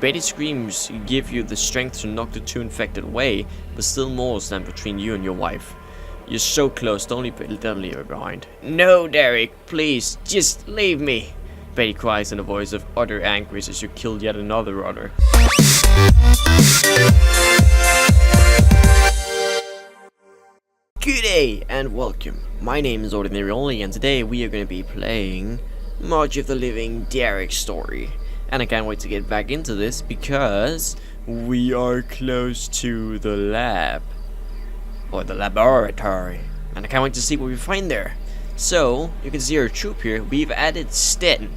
Betty's screams give you the strength to knock the two infected away, but still more stand between you and your wife. You're so close, don't leave her behind. No, Derek, please, just leave me, Betty cries in a voice of utter anguish as you kill yet another otter. Good day and welcome. My name is OrdinaryOli and today we are going to be playing March of the Living Derek story. And I can't wait to get back into this because we are close to the lab. Or the laboratory. And I can't wait to see what we find there. So, you can see our troop here. We've added Sten.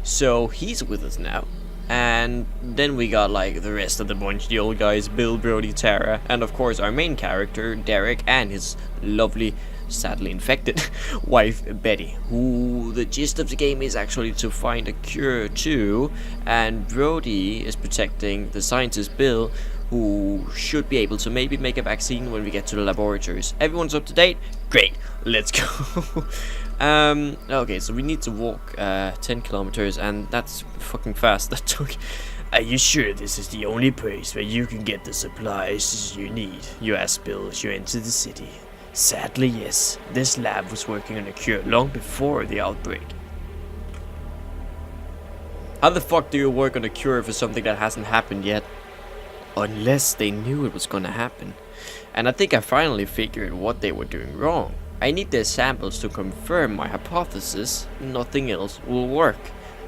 So, he's with us now. And then we got like the rest of the bunch, the old guys, Bill, Brody, Tara, and of course our main character, Derek, and his lovely, sadly infected wife, Betty, who the gist of the game is actually to find a cure to, and Brody is protecting the scientist, Bill, who should be able to maybe make a vaccine when we get to the laboratories. Everyone's up to date? Great, let's go. Okay, so we need to walk 10 kilometers, and that's fucking fast. That took. Are you sure this is the only place where you can get the supplies you need? You ask Bill as you enter the city. Sadly, yes. This lab was working on a cure long before the outbreak. How the fuck do you work on a cure for something that hasn't happened yet? Unless they knew it was gonna happen. And I think I finally figured what they were doing wrong. I need their samples to confirm my hypothesis. Nothing else will work.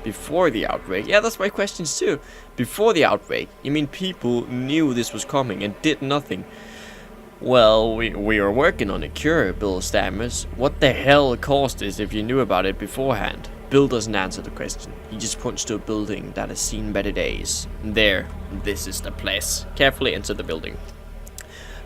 Before the outbreak. Yeah, that's my questions too. Before the outbreak. You mean people knew this was coming and did nothing? Well, we are working on a cure, Bill stammers. What the hell caused this if you knew about it beforehand? Bill doesn't answer the question. He just points to a building that has seen better days. There, this is the place. Carefully enter the building.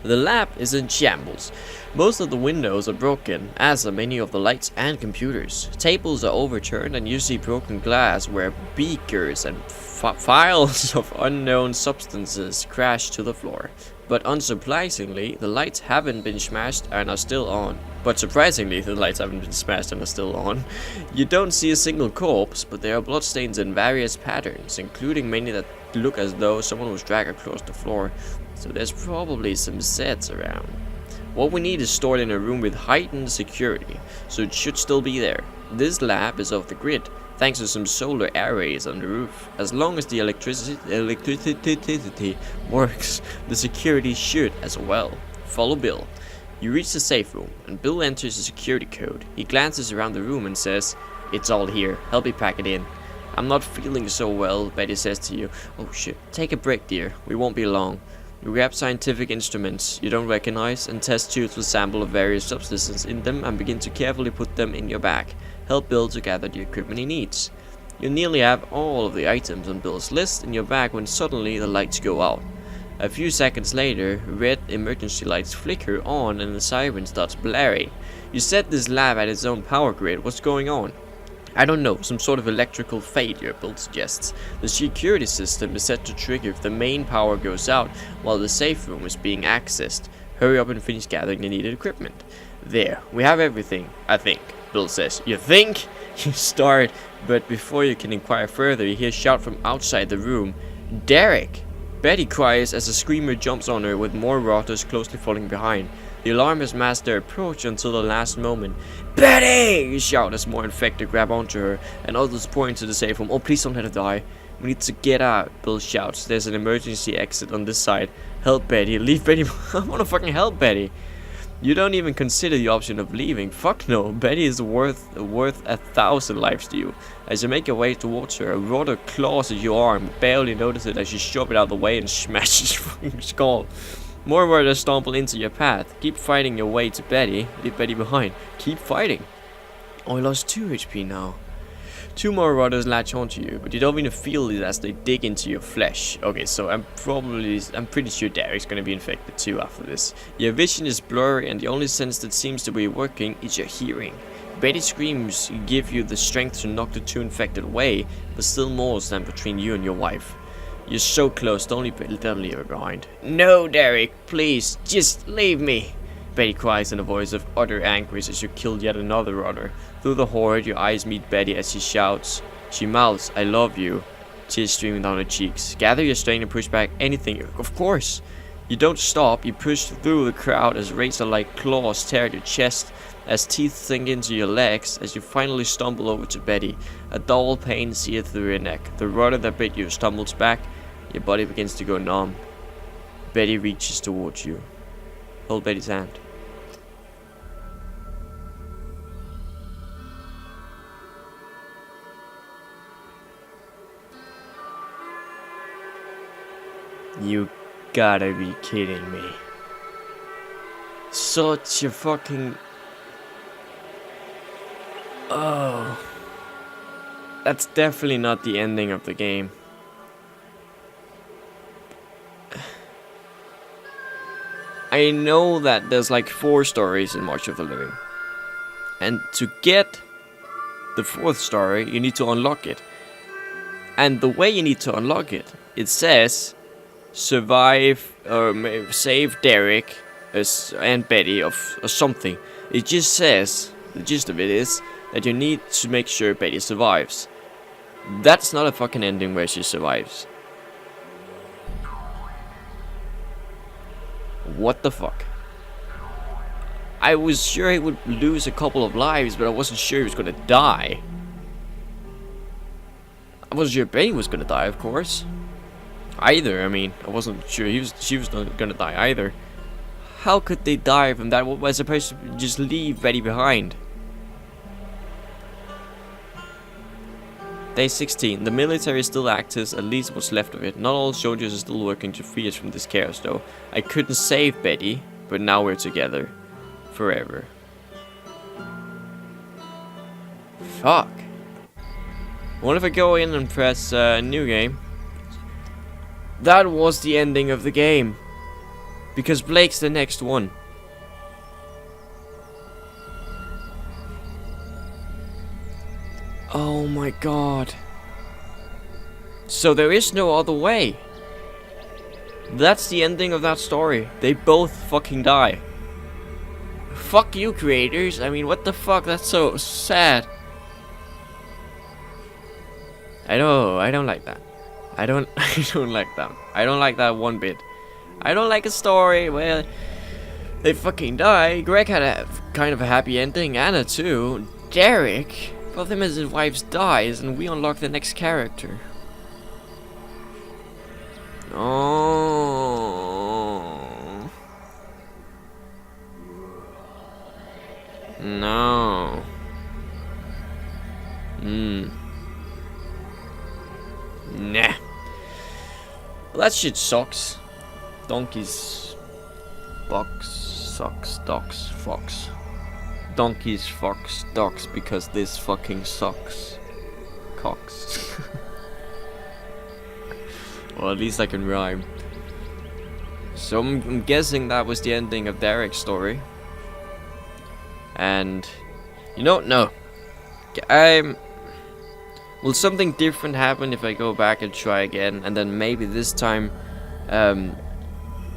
The lab is in shambles. Most of the windows are broken, as are many of the lights and computers. Tables are overturned and you see broken glass where beakers and vials of unknown substances crash to the floor. But unsurprisingly, the lights haven't been smashed and are still on. You don't see a single corpse, but there are bloodstains in various patterns, including many that look as though someone was dragged across the floor. So there's probably some sets around. What we need is stored in a room with heightened security, so it should still be there. This lab is off the grid, thanks to some solar arrays on the roof. As long as the electricity works, the security should as well. Follow Bill. You reach the safe room, and Bill enters the security code. He glances around the room and says, "It's all here, help me pack it in." "I'm not feeling so well," Betty says to you. "Oh shit, take a break dear, we won't be long." You grab scientific instruments you don't recognize and test tubes with sample of various substances in them and begin to carefully put them in your bag. Help Bill to gather the equipment he needs. You nearly have all of the items on Bill's list in your bag when suddenly the lights go out. A few seconds later, red emergency lights flicker on and the siren starts blaring. You set this lab at its own power grid. What's going on? I don't know, some sort of electrical failure, Bill suggests. The security system is set to trigger if the main power goes out while the safe room is being accessed. Hurry up and finish gathering the needed equipment. There, we have everything, I think, Bill says. You think? You start, but before you can inquire further, you hear a shout from outside the room. Derek! Betty cries as a screamer jumps on her with more rotters closely following behind. The alarm has masked their approach until the last moment. Betty! You shout as more infected grab onto her, and others pour into the safe room. Oh, please don't let her die. We need to get out, Bill shouts. There's an emergency exit on this side. Help Betty. Leave Betty. I want to fucking help Betty. You don't even consider the option of leaving. Fuck no. Betty is worth 1,000 lives to you. As you make your way towards her, a rotter claws at your arm. Barely notice it as you shove it out of the way and smash his fucking skull. More rotters stumble into your path. Keep fighting your way to Betty. Leave Betty behind. Keep fighting. Oh, I lost 2 HP now. 2 more rotters latch onto you, but you don't even feel it as they dig into your flesh. Okay, so I'm pretty sure Derek's gonna be infected too after this. Your vision is blurry and the only sense that seems to be working is your hearing. Betty's screams give you the strength to knock the 2 infected away, but still more stand between you and your wife. You're so close, don't leave her behind. No, Derek, please, just leave me, Betty cries in a voice of utter anguish as you kill yet another otter. Through the horde, your eyes meet Betty as she shouts. She mouths, "I love you." tears streaming down her cheeks. Gather your strength and push back anything. Of course! You don't stop, you push through the crowd as razor-like claws tear at your chest, as teeth sink into your legs, as you finally stumble over to Betty. A dull pain sears through your neck. The rudder that bit you stumbles back, your body begins to go numb. Betty reaches towards you. Hold Betty's hand. You gotta be kidding me. Such a fucking... Oh. That's definitely not the ending of the game. I know that there's like 4 stories in March of the Living. And to get the 4th story, you need to unlock it. And the way you need to unlock it, it says... survive or save Derek and Betty or something. It just says, the gist of it is that you need to make sure Betty survives. That's not a fucking ending where she survives. What the fuck? I was sure he would lose a couple of lives, but I wasn't sure he was gonna die. I wasn't sure Betty was gonna die, of course. Either, I mean, I wasn't sure she was not gonna die either. How could they die from that? What was supposed to just leave Betty behind? Day 16. The military still acts, at least what's left of it. Not all soldiers are still working to free us from this chaos though. I couldn't save Betty, but now we're together. Forever. Fuck. What if I go in and press new game? That was the ending of the game. Because Blake's the next one. Oh my god. So there is no other way. That's the ending of that story. They both fucking die. Fuck you, creators. I mean, what the fuck? That's so sad. I don't like that. I don't like that. I don't like that one bit. I don't like a story where they fucking die. Greg had a kind of a happy ending. Anna too. Derek, both him and his wife dies, and we unlock the next character. Oh. No. Nah. Well, that shit sucks. Donkeys, bucks, sucks, ducks, fox. Donkeys, fox, ducks, because this fucking sucks. Cocks. Well, at least I can rhyme. So I'm guessing that was the ending of Derek's story. And you know, no. Will something different happen if I go back and try again? And then maybe this time,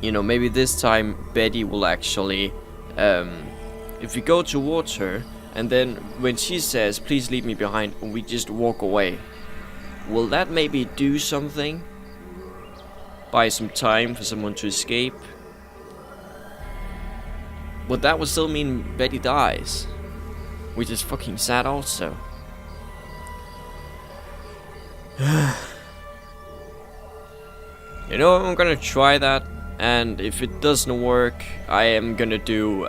you know, maybe this time Betty will actually, if we go towards her, and then when she says, please leave me behind, and we just walk away, will that maybe do something? Buy some time for someone to escape? But that would still mean Betty dies, which is fucking sad also. You know, I'm gonna try that, and if it doesn't work, I am gonna do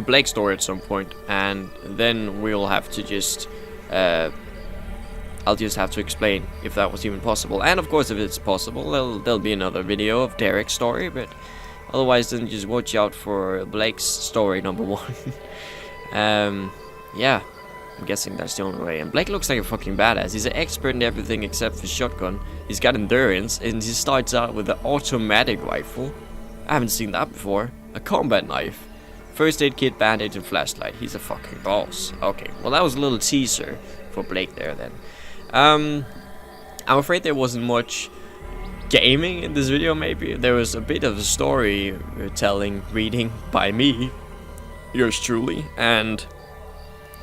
Blake's story at some point, and then we'll have to just I'll just have to explain if that was even possible. And of course, if it's possible, there'll be another video of Derek's story, but otherwise then just watch out for Blake's story number 1. Yeah, I'm guessing that's the only way. And Blake looks like a fucking badass. He's an expert in everything except for shotgun. He's got endurance, and he starts out with an automatic rifle. I haven't seen that before. A combat knife. First aid kit, bandage, and flashlight. He's a fucking boss. Okay, well that was a little teaser for Blake there then. I'm afraid there wasn't much gaming in this video. Maybe there was a bit of a story telling, reading by me, yours truly, and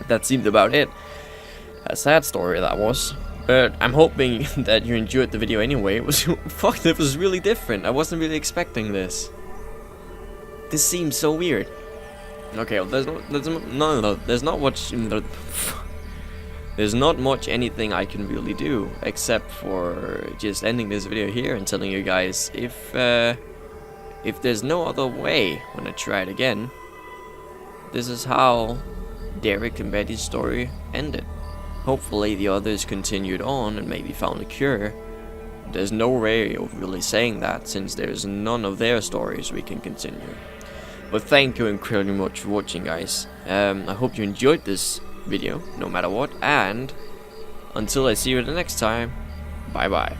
that seemed about it. A sad story that was. But I'm hoping that you enjoyed the video anyway. It was fuck, it was really different. I wasn't really expecting this. This seems so weird. Okay, well, there's not much. There's not much anything I can really do except for just ending this video here and telling you guys if there's no other way when I try it again. This is how Derek and Betty's story ended. Hopefully the others continued on and maybe found a cure. There's no way of really saying that since there's none of their stories we can continue. But thank you incredibly much for watching, guys. I hope you enjoyed this video no matter what, and until I see you the next time, bye bye.